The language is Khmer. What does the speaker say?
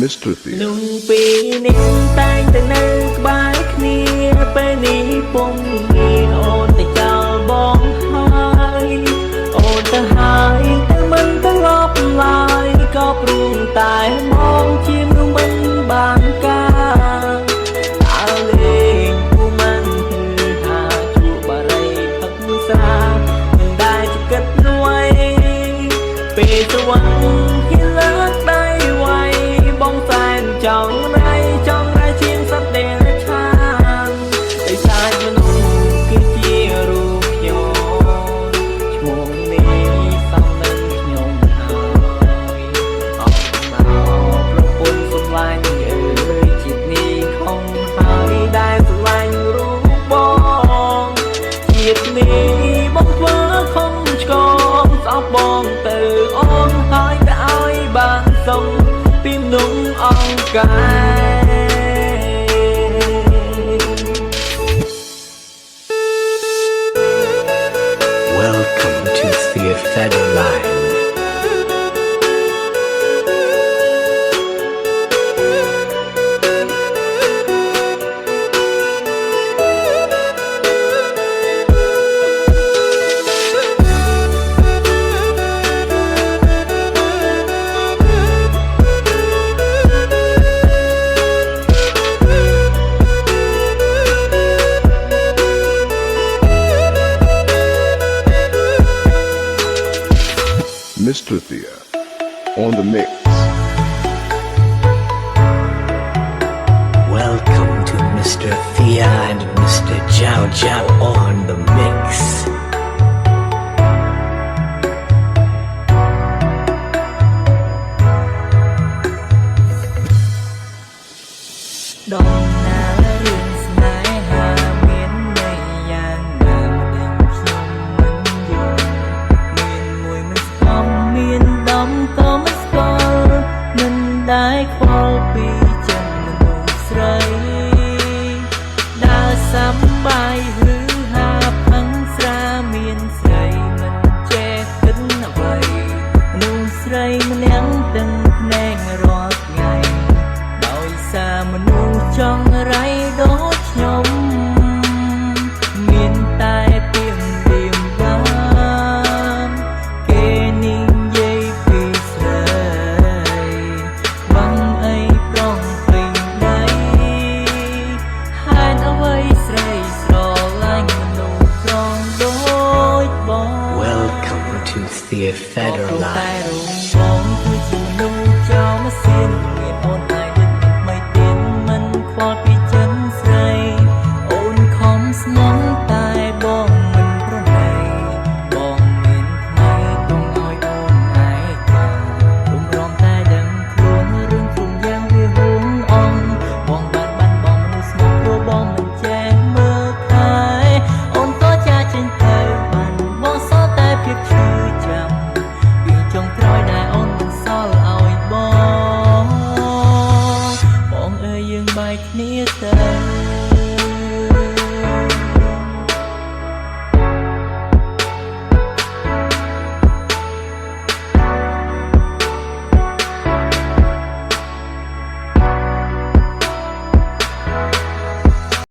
Mr. Thea นุ่งปีนี้แต่งแต่នៅក្បែរគ្នាពេលនេះពុំមានអូនតែចោលបងហើយអូនទៅហើយតែមិនទៅលប់ឡើយក៏ព្រួងតែមองជាមនុស្សមិនបានការអើលេងពូមិនថាជួបបារីផឹកស្រាមិនដែលจะគិតរួយពេលស្វឹងគេលើកដៃໄວបងសែនចង់រៃជាងសត្វដែលឆានតែសាច់មនុស្សគឺជារូបខ្ញុំឈ្មោះនេះសំនឹងខ្ញុំហើយអត់មកប្រពន្ធសំឡាញ់អើយជាតិនេះខំហើយដែលស្រឡាញ់រូបបងជាតិនេះបងធ្វើខំឆ្កងស្អប់បងទៅអូនហើយទៅឲ្យបានសុំពីមនុស្សអង្គការ Welcome to Theophadoline. Mr. Thea on the mix. Welcome to Mr. Thea and Mr. Jiao Jiao on the mix. ដងណារឿងស្នេហាមានន័យយ៉ាងណាដែលខ្ញុំមិនយល់មានមួយមិនស្គមមានដំក៏មិនស្គាល់មិនដែលខ្វល់ពីចិត្តមនុស្សស្រីដើរសំបាយឬហាផឹងស្រាមានស្រីមិនចេះគិតអ្វីមនុស្សស្រីម្នាក់